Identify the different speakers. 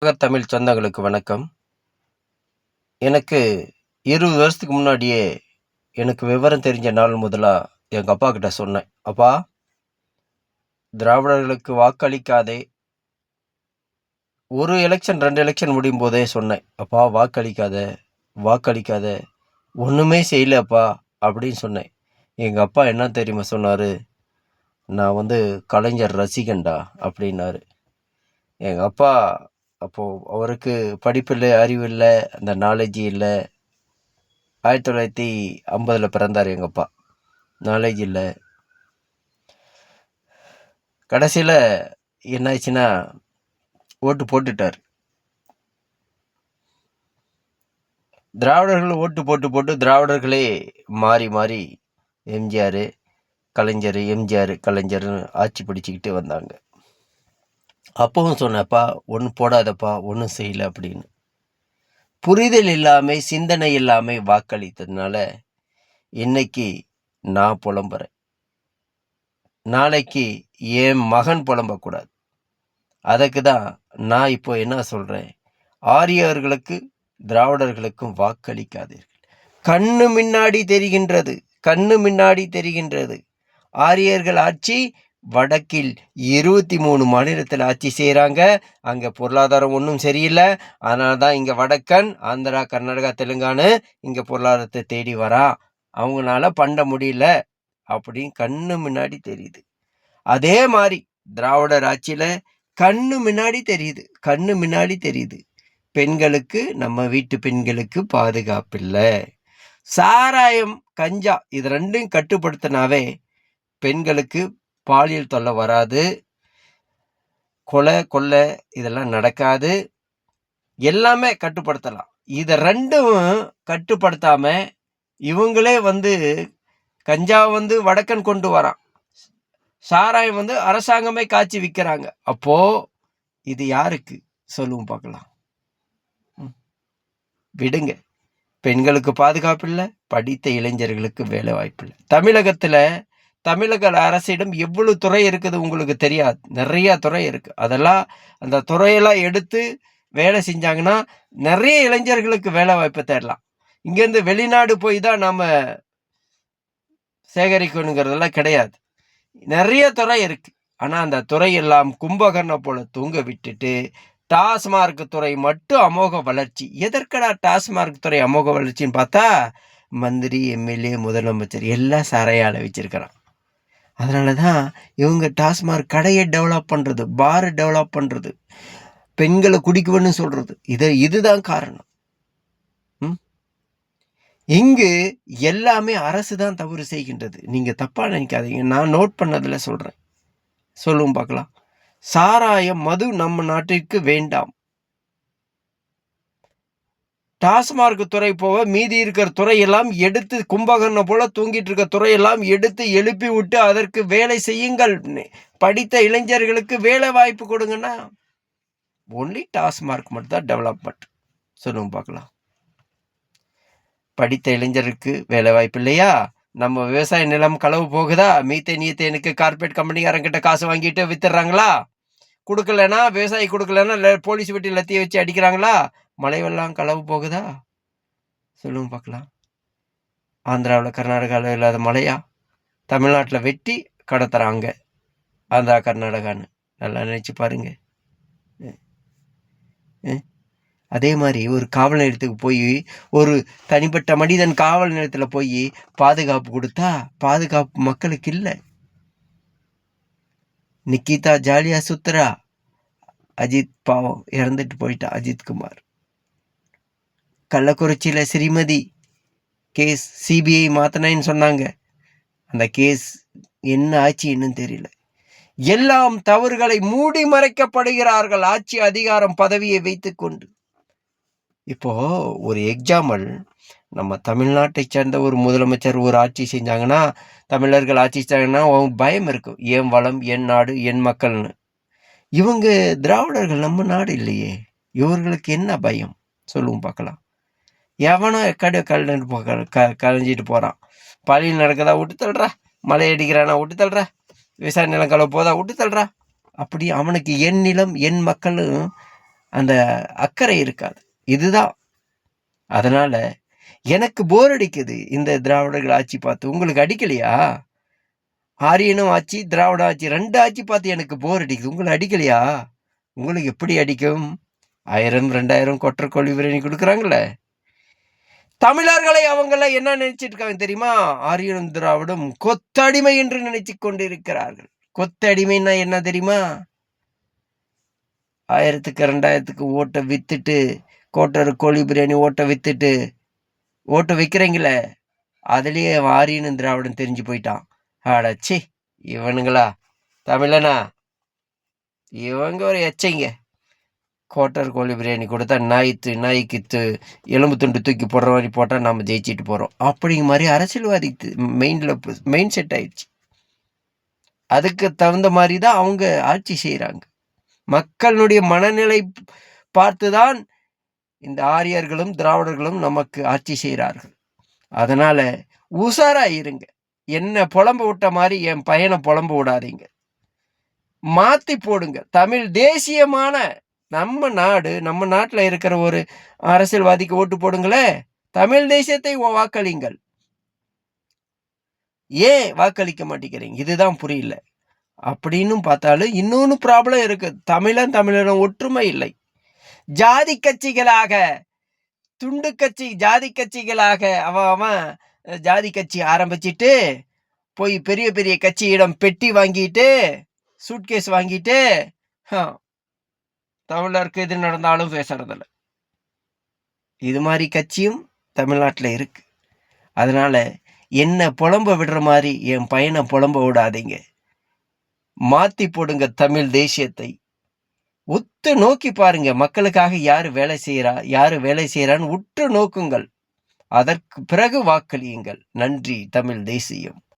Speaker 1: தமிழ் சொந்தங்களுக்கு வணக்கம். எனக்கு 20 வருஷத்துக்கு முன்னாடியே எனக்கு விவரம் தெரிஞ்ச நாள் முதலா எங்கள் அப்பா கிட்ட சொன்னேன். அப்பா, திராவிடர்களுக்கு வாக்களிக்காதே. ஒரு எலெக்ஷன் 2 எலெக்ஷன் முடியும் போதே சொன்னேன். அப்பா, வாக்களிக்காத, வாக்களிக்காத, ஒன்றுமே செய்யலப்பா அப்படின்னு சொன்னேன். எங்கள் அப்பா என்ன தெரியுமா சொன்னார்? நான் கலைஞர் ரசிகன்டா அப்படின்னாரு. எங்கள் அப்பா அப்போது அவருக்கு படிப்பு இல்லை, அறிவு இல்லை, அந்த நாலேஜ் இல்லை. 1950 பிறந்தார் எங்கள் அப்பா. நாலேஜ் இல்லை. கடைசியில் என்னாச்சுன்னா ஓட்டு போட்டுட்டார். திராவிடர்கள் ஓட்டு போட்டு திராவிடர்களே மாறி மாறி எம்ஜிஆர் கலைஞர், எம்ஜிஆர் கலைஞர்னு ஆட்சி பிடிச்சிக்கிட்டு வந்தாங்க. அப்பவும் சொன்னப்பா, ஒன்றும் போடாதப்பா, ஒன்றும் செய்யலை அப்படின்னு. புரிதல் இல்லாமல், சிந்தனை இல்லாமல் வாக்களித்ததுனால இன்னைக்கு நான் புலம்புறேன். நாளைக்கு என் மகன் புலம்பக்கூடாது. அதுக்கு தான் நான் இப்போ என்ன சொல்கிறேன், ஆரியர்களுக்கு திராவிடர்களுக்கும் வாக்களிக்காதீர்கள். கண்ணு முன்னாடி தெரிகின்றது. ஆரியர்கள் ஆட்சி வடக்கில் 23 மாநிலத்தில் ஆட்சி செய்கிறாங்க. அங்கே பொருளாதாரம் ஒன்றும் சரியில்லை. அதனால தான் இங்கே வடக்கன், ஆந்திரா, கர்நாடகா, தெலுங்கானா இங்கே பொருளாதாரத்தை தேடி வரா. அவங்களால பண்ண முடியல அப்படின்னு கண்ணு முன்னாடி தெரியுது. அதே மாதிரி திராவிடர் ஆட்சியில் கண்ணு முன்னாடி தெரியுது. பெண்களுக்கு, நம்ம வீட்டு பெண்களுக்கு பாதுகாப்பு இல்லை. சாராயம், கஞ்சா இது ரெண்டும் கட்டுப்படுத்தினாவே பெண்களுக்கு பாலியல் தொல்லை வராது, கொலை இதெல்லாம் நடக்காது. எல்லாமே கட்டுப்படுத்தலாம். இதை ரெண்டும் கட்டுப்படுத்தாம இவங்களே கஞ்சா வடக்கன் கொண்டு வரான், சாராயம் அரசாங்கமே காய்ச்சி விற்கிறாங்க. அப்போ இது யாருக்கு சொல்லுவோம் பார்க்கலாம். விடுங்க. பெண்களுக்கு பாதுகாப்பு இல்லை, படித்த இளைஞர்களுக்கு வேலை வாய்ப்பு இல்லை. தமிழக அரசிடம் எவ்வளவு துறை இருக்குது உங்களுக்கு தெரியாது. நிறைய துறை இருக்கு. அதெல்லாம் அந்த துறையெல்லாம் எடுத்து வேலை செஞ்சாங்கன்னா நிறைய இளைஞர்களுக்கு வேலை வாய்ப்பு தேடலாம். இங்கேருந்து வெளிநாடு போய் தான் நாம சேகரிக்கணுங்கிறதெல்லாம் கிடையாது. நிறைய துறை இருக்கு. ஆனால் அந்த துறையெல்லாம் கும்பகர்ணம் போல தூங்க விட்டுட்டு டாஸ்மார்க் துறை மட்டும் அமோக வளர்ச்சி. எதற்கடா டாஸ்மார்க் துறை அமோக வளர்ச்சின்னு பார்த்தா, மந்திரி, எம்எல்ஏ, முதலமைச்சர் எல்லாம் சாரையால வச்சிருக்கிறான். அதனால தான் இவங்க டாஸ்மார்க் கடையை டெவலப் பண்ணுறது, பாரை டெவலப் பண்ணுறது, பெண்களை குடிக்குவேன்னு சொல்கிறது. இதுதான் காரணம். இங்கு எல்லாமே அரசு தான் தவறு செய்கின்றது. நீங்கள் தப்பாக நினைக்காதீங்க. நான் நோட் பண்ணதில் சொல்கிறேன். சொல்லுவோம் பார்க்கலாம். சாராயம், மது நம்ம நாட்டிற்கு வேண்டாம். டாஸ்மார்க் துறை போக மீதி இருக்கிற துறையெல்லாம் எடுத்து, கும்பகர்ணம் போல தூங்கிட்டு இருக்க துறையெல்லாம் எடுத்து எழுப்பி விட்டு அதற்கு வேலை செய்யுங்கள். படித்த இளைஞர்களுக்கு வேலை வாய்ப்பு கொடுங்கன்னா ஒன்லி டாஸ்மார்க் மட்டும் தான் டெவலப்மெண்ட். சொல்லுவோம் பார்க்கலாம். படித்த இளைஞருக்கு வேலை வாய்ப்பு இல்லையா? நம்ம விவசாய நிலம் களவு போகுதா? மீத்தேனுக்கு கார்பரேட் கம்பெனிக்காரங்கிட்ட காசு வாங்கிட்டு வித்துடுறாங்களா? கொடுக்கலன்னா, விவசாயி கொடுக்கலன்னா போலீஸ் வெட்டி லத்திய வச்சு அடிக்கிறாங்களா? மழை வெள்ளம் களவு போகுதா? சொல்லுங்க பார்க்கலாம். ஆந்திராவில், கர்நாடகாவில் இல்லாத மழையா? தமிழ்நாட்டில் வெட்டி கடத்துறாங்க. ஆந்திரா, கர்நாடகான்னு நல்லா நினைச்சு பாருங்க. அதே மாதிரி ஒரு காவல் நிலையத்துக்கு போய், ஒரு தனிப்பட்ட மனிதன் காவல் நிலையத்தில் போய் பாதுகாப்பு கொடுத்தா பாதுகாப்பு மக்களுக்கு இல்லை. நிக்கிதா ஜாலியா சுத்துறா, அஜித் பாவம் இறந்துட்டு போயிட்டா. அஜித்குமார். கள்ளக்குறிச்சியில் ஸ்ரீமதி கேஸ் சிபிஐ மாத்தினேன்னு சொன்னாங்க. அந்த கேஸ் என்ன ஆச்சு இன்னும் தெரியல. எல்லாம் தவறுகளை மூடி மறைக்கப்படுகிறார்கள் ஆட்சி அதிகாரம் பதவியை வைத்துக்கொண்டு. இப்போ ஒரு எக்ஸாம்பிள், நம்ம தமிழ்நாட்டை சேர்ந்த ஒரு முதலமைச்சர் ஒரு ஆட்சி செஞ்சாங்கன்னா, தமிழர்கள் ஆட்சி செஞ்சாங்கன்னா பயம் இருக்கும். என் வளம், என் நாடு, என் மக்கள்னு. இவங்க திராவிடர்கள் நம்ம நாடு இல்லையே, இவர்களுக்கு என்ன பயம்? சொல்லுவோம் பார்க்கலாம். எவனோ கலைஞ்சிட்டு போகிறான். பழியில் நடக்குதா விட்டு தள்ளுறா, மழை அடிக்கிறானா விட்டு தள்ளுறா, விவசாய நிலம் களவு போதா விட்டு தள்ளுறா. அப்படி அவனுக்கு என் நிலம், என் மக்களும் அந்த அக்கறை இருக்காது. இதுதான். அதனால எனக்கு போர் அடிக்குது இந்த திராவிடர்கள் ஆட்சி பார்த்து. உங்களுக்கு அடிக்கலையா? ஆரியனும் ஆட்சி, திராவிட ஆட்சி 2 ஆட்சி பார்த்து எனக்கு போர் அடிக்குது. உங்களுக்கு அடிக்கலையா? உங்களுக்கு எப்படி அடிக்கும்? 1000, 2000 கொற்ற கோழி பிரியாணி குடுக்குறாங்கல்ல. தமிழர்களை அவங்கெல்லாம் என்ன நினைச்சிட்டு இருக்காங்க தெரியுமா? ஆரியனும் திராவிடம் கொத்தடிமை என்று நினைத்துக் கொண்டிருக்கிறார்கள். கொத்தடிமைன்னா என்ன தெரியுமா? 1000க்கு 2000க்கு ஓட்ட வித்துட்டு, கோட்டர் கோழி பிரியாணி ஓட்ட வித்துட்டு, ஓட்ட விக்கிறீங்களே, அதுலயே அவன் ஆரியனும் திராவிடம் தெரிஞ்சு போயிட்டான். அடச்சீ! இவனுங்களா? தமிழனா? இவங்க ஒரு எச்சைங்க. கோட்டர் கோழி பிரியாணி கொடுத்தா நாய்க்கு எலும்பு துண்டு தூக்கி போடுற மாதிரி போட்டால் நம்ம ஜெயிச்சிட்டு போகிறோம் அப்படிங்கிற மாதிரி அரசியல்வாதி மெயின் செட் ஆயிடுச்சு. அதுக்கு தகுந்த மாதிரி தான் அவங்க ஆட்சி செய்கிறாங்க. மக்களுடைய மனநிலை பார்த்துதான் இந்த ஆரியர்களும் திராவிடர்களும் நமக்கு ஆட்சி செய்கிறார்கள். அதனால உஷாரா இருங்க. என்ன புலம்ப விட்ட மாதிரி என் பையனை புலம்ப விடாதீங்க. மாத்தி போடுங்க. தமிழ் தேசியமான நம்ம நாட்டில் இருக்கிற ஒரு அரசியல்வாதிக்கு ஓட்டு போடுங்களே. தமிழ் தேசியத்தை வாக்களிங்கள். ஏன் வாக்களிக்க மாட்டேங்கிறீங்க? இதுதான் புரியல. அப்படின்னு பார்த்தாலும் இன்னொன்று ப்ராப்ளம் இருக்கு. தமிழனும் ஒற்றுமை இல்லை. ஜாதி கட்சிகளாக, துண்டு கட்சி ஜாதி கட்சிகளாக அவன் ஜாதி கட்சி ஆரம்பிச்சிட்டு போய் பெரிய பெரிய கட்சியிடம் பெட்டி வாங்கிட்டு, சூட்கேஸ் வாங்கிட்டு, தமிழருக்கு எது நடந்தாலும் பேசுறதில்ல. இது மாதிரி கட்சியும் தமிழ்நாட்டில் இருக்கு. அதனால என்ன புலம்ப விடுற மாதிரி என் பையனை புலம்ப விடாதீங்க. மாத்தி போடுங்க தமிழ் தேசியத்தை. உத்து நோக்கி பாருங்க. மக்களுக்காக யாரு வேலை செய்யறான்னு உற்று நோக்குங்கள். அதற்கு பிறகு வாக்களியுங்கள். நன்றி தமிழ் தேசியம்.